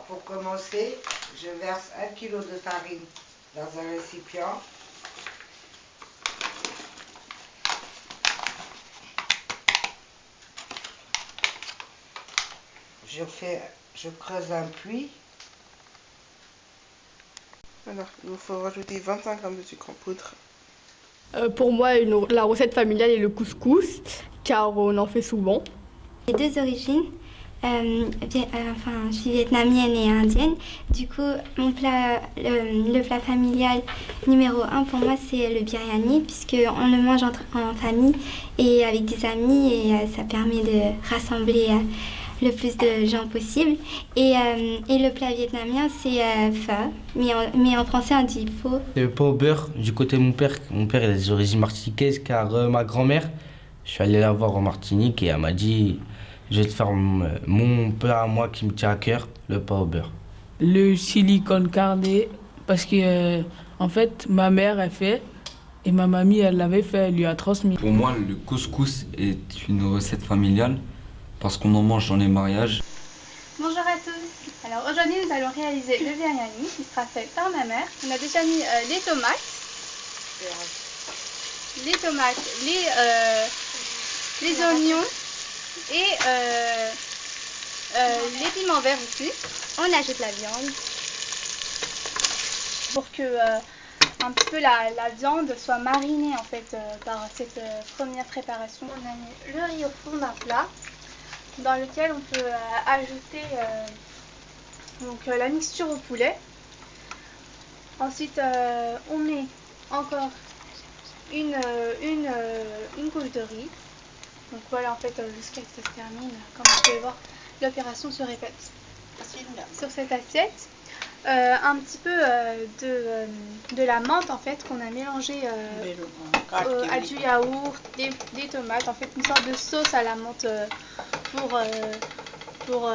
Alors pour commencer, je verse 1 kg de farine dans un récipient. Je creuse un puits. Alors, il vous faut rajouter 25 g de sucre en poudre. Pour moi, la recette familiale est le couscous, car on en fait souvent. J'ai deux origines, je suis vietnamienne et indienne. Du coup, le plat familial numéro 1 pour moi, c'est le biryani, puisqu'on le mange en famille et avec des amis, et ça permet de rassembler le plus de gens possible. Et le plat vietnamien, c'est pho, mais en français on dit pho. Le pot au beurre, du côté de mon père il a des origines martiniquaises, car ma grand-mère, je suis allé la voir en Martinique et elle m'a dit je vais te faire mon plat à moi qui me tient à cœur, le pot au beurre. Le silicone carné, parce que en fait ma mère elle fait et ma mamie elle l'avait fait, elle lui a transmis. Pour moi, le couscous est une recette familiale parce qu'on en mange dans les mariages. Bonjour à tous. Alors aujourd'hui nous allons réaliser le biryani qui sera fait par ma mère. On a déjà mis les tomates, les oignons et les piments verts aussi. On ajoute la viande pour que un petit peu la viande soit marinée en fait par cette première préparation. On a mis le riz au fond d'un plat dans lequel on peut ajouter la mixture au poulet. Ensuite on met encore une couche de riz. Donc voilà, en fait jusqu'à ce que ça se termine. Comme vous pouvez voir, l'opération se répète. Sur cette assiette, un petit peu de la menthe en fait qu'on a mélangé à du yaourt, des tomates, en fait une sorte de sauce à la menthe pour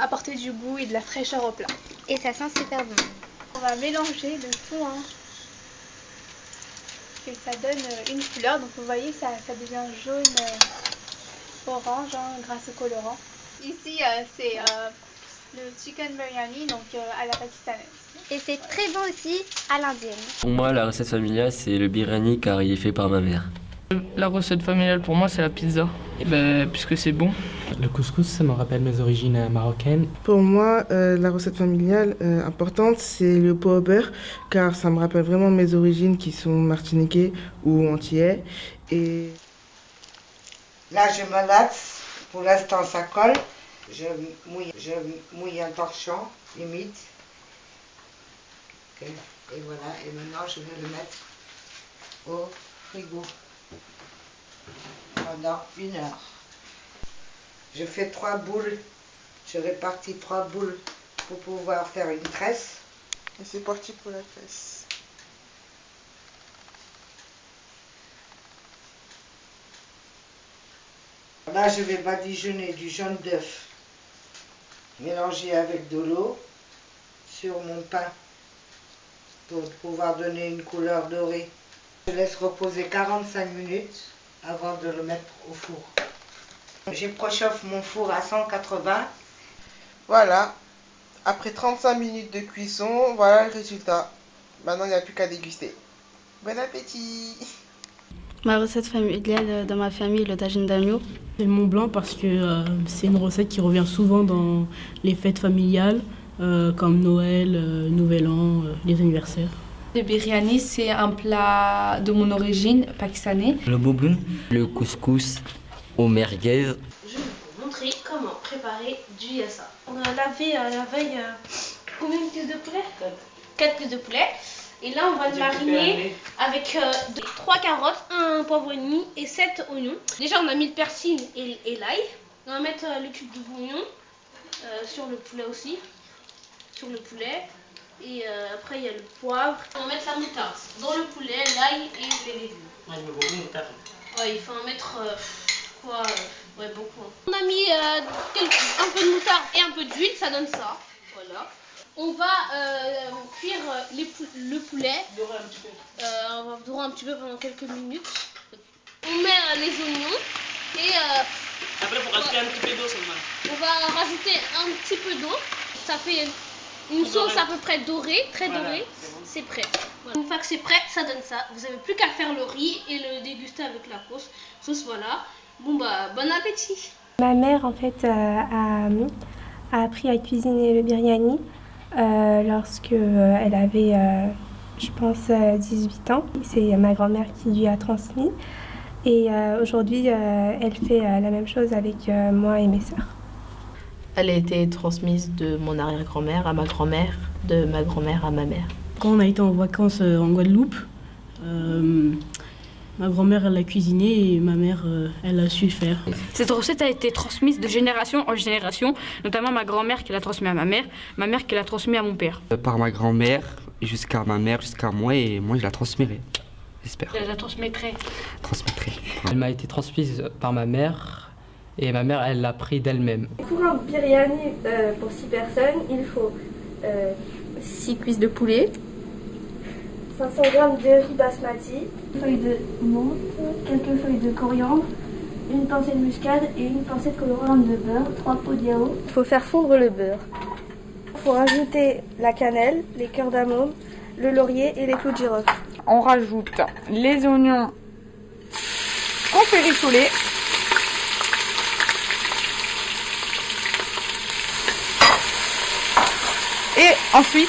apporter du goût et de la fraîcheur au plat. Et ça sent super bon. On va mélanger le tout que ça donne une couleur, donc vous voyez ça devient jaune orange grâce au colorant. Ici c'est le chicken biryani, donc à la pakistanaise. Et c'est très bon aussi à l'indienne. Pour moi, la recette familiale, c'est le biryani car il est fait par ma mère. La recette familiale pour moi c'est la pizza, puisque c'est bon. Le couscous, ça me rappelle mes origines marocaines. Pour moi, la recette familiale importante, c'est le pot au beurre, car ça me rappelle vraiment mes origines qui sont martiniquais ou antillais. Et Là, je me lasse. Pour l'instant, ça colle. Je mouille un torchon, limite. Okay. Et voilà. Et maintenant, je vais le mettre au frigo pendant 1 heure. Je fais 3 boules. Je répartis 3 boules pour pouvoir faire une tresse. c'est parti pour la tresse. Là, je vais badigeonner du jaune d'œuf mélangé avec de l'eau sur mon pain pour pouvoir donner une couleur dorée. Je laisse reposer 45 minutes avant de le mettre au four. Je préchauffe mon four à 180. Voilà, après 35 minutes de cuisson, voilà le résultat. Maintenant, il n'y a plus qu'à déguster. Bon appétit! Ma recette familiale dans ma famille, le tagine d'agneau. C'est le Mont Blanc parce que c'est une recette qui revient souvent dans les fêtes familiales comme Noël, Nouvel An, les anniversaires. Le biryani, c'est un plat de mon origine pakistanais. Le bouboun, le couscous au merguez. Je vais vous montrer comment préparer du yassa. On a lavé la veille combien de cuisses de poulet 4 cuisses de poulet. Et là, on va le mariner avec 3 carottes, 1 poivre et demi et 7 oignons. Déjà, on a mis le persil et l'ail. On va mettre le cube d'oignon sur le poulet aussi. Sur le poulet. Et après, il y a le poivre. On va mettre la moutarde dans le poulet, l'ail et les légumes. Ouais, il faut en mettre beaucoup. On a mis un peu de moutarde et un peu d'huile, ça donne ça. Voilà. On va cuire le poulet. On va dorer un petit peu pendant quelques minutes. On met les oignons Et après, il faut rajouter un petit peu d'eau seulement. on va rajouter un petit peu d'eau. Ça fait une sauce à peu près dorée, très dorée. C'est prêt. Voilà. Une fois que c'est prêt, ça donne ça. Vous n'avez plus qu'à faire le riz et le déguster avec la sauce. Voilà. Bon bah, bon appétit. Ma mère en fait a appris à cuisiner le biryani lorsque elle avait, je pense, 18 ans. C'est ma grand-mère qui lui a transmis. Et aujourd'hui, elle fait la même chose avec moi et mes sœurs. Elle a été transmise de mon arrière-grand-mère à ma grand-mère, de ma grand-mère à ma mère. Quand on a été en vacances en Guadeloupe, ma grand-mère elle a cuisiné et ma mère elle a su faire. Cette recette a été transmise de génération en génération, notamment ma grand-mère qui l'a transmise à ma mère qui l'a transmise à mon père. Par ma grand-mère jusqu'à ma mère, jusqu'à moi, et moi je la transmettrai, j'espère. Je la transmettrai. Elle m'a été transmise par ma mère et ma mère elle l'a pris d'elle-même. Pour un biryani pour 6 personnes, il faut 6 cuisses de poulet, 500 g de riz basmati, une feuille de menthe, quelques feuilles de coriandre, une pincée de muscade et une pincée de colorant de beurre, 3 pots de yaourt. Il faut faire fondre le beurre. Il faut rajouter la cannelle, les cœurs d'amande, le laurier et les clous de girofle. On rajoute les oignons qu'on fait rissoler. Et ensuite,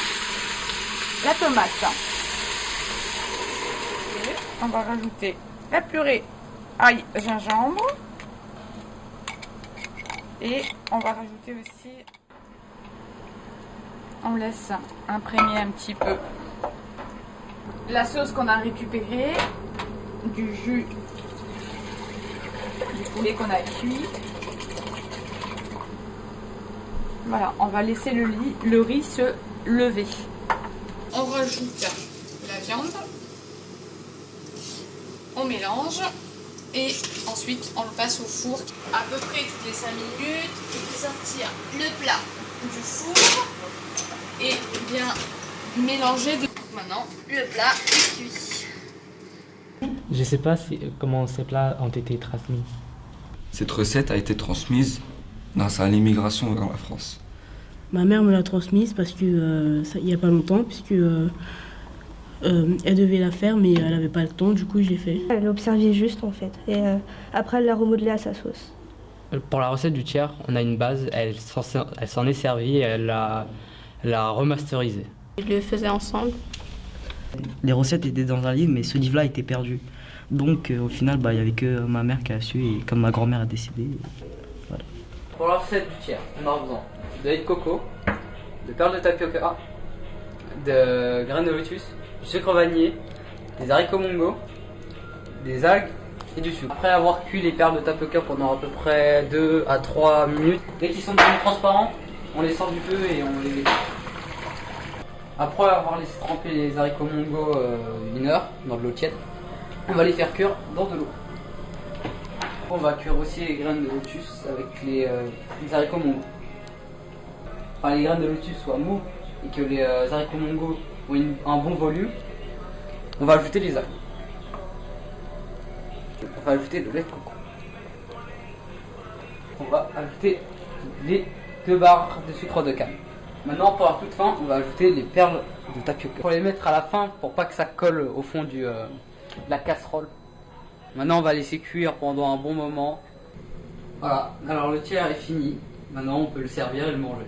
la tomate. Et on va rajouter la purée ail gingembre. Et on va rajouter aussi, on laisse imprégner un petit peu la sauce qu'on a récupérée, du jus du poulet qu'on a cuit. Voilà, on va laisser le riz se lever. On rajoute la viande, on mélange et ensuite on le passe au four. À peu près toutes les 5 minutes, il faut sortir le plat du four et bien mélanger. Maintenant, le plat est cuit. Je sais pas comment ces plats ont été transmis. Cette recette a été transmise grâce à l'immigration vers la France. Ma mère me l'a transmise parce que il n'y a pas longtemps, puisque elle devait la faire mais elle n'avait pas le temps, du coup je l'ai fait. Elle l'observait juste en fait et après elle l'a remodelé à sa sauce. Pour la recette du tiers, on a une base, elle s'en est servie et elle l'a remasterisée. Ils le faisaient ensemble. Les recettes étaient dans un livre mais ce livre-là a été perdu. Donc au final, il n'y avait que ma mère qui a su et comme ma grand-mère a décidé. Voilà. Pour la recette du tiers, on aura besoin de lait de coco, de perles de tapioca, de graines de lotus, du sucre vanillé, des haricots mongo, des algues et du sucre. Après avoir cuit les perles de tapioca pendant à peu près 2 à 3 minutes, dès qu'ils sont devenus transparents, on les sort du feu et on les éteint. Après avoir laissé tremper les haricots mongo 1 heure dans de l'eau tiède, on va les faire cuire dans de l'eau. On va cuire aussi les graines de lotus avec les haricots mongo. Enfin, les graines de lotus soient mous et que les haricots mongo ont un bon volume, on va ajouter les algues. On va ajouter le lait de coco. On va ajouter les 2 barres de sucre de canne. Maintenant, pour la toute fin, on va ajouter les perles de tapioca. Pour les mettre à la fin pour pas que ça colle au fond de la casserole. Maintenant, on va laisser cuire pendant un bon moment. Voilà, alors le tiers est fini. Maintenant, on peut le servir et le manger.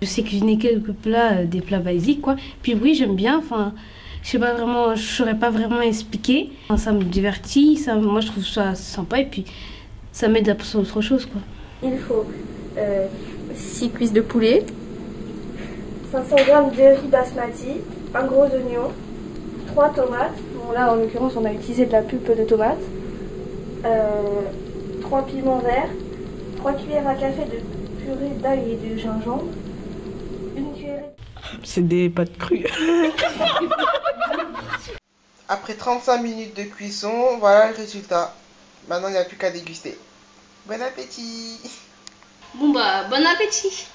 Je sais cuisiner quelques plats, des plats basiques quoi. Puis oui, j'aime bien, enfin, je sais pas vraiment, je saurais pas vraiment expliquer. Enfin, ça me divertit, moi je trouve ça sympa et puis ça m'aide à penser à autre chose quoi. Il faut 6 cuisses de poulet, 500 g de riz basmati, un gros oignon, 3 tomates. Bon là en l'occurrence on a utilisé de la pulpe de tomate, 3 piments verts, 3 cuillères à café de purée d'ail et de gingembre. C'est des pâtes crues. Après 35 minutes de cuisson, voilà le résultat. Maintenant, il n'y a plus qu'à déguster. Bon appétit! Bon bah, bon appétit!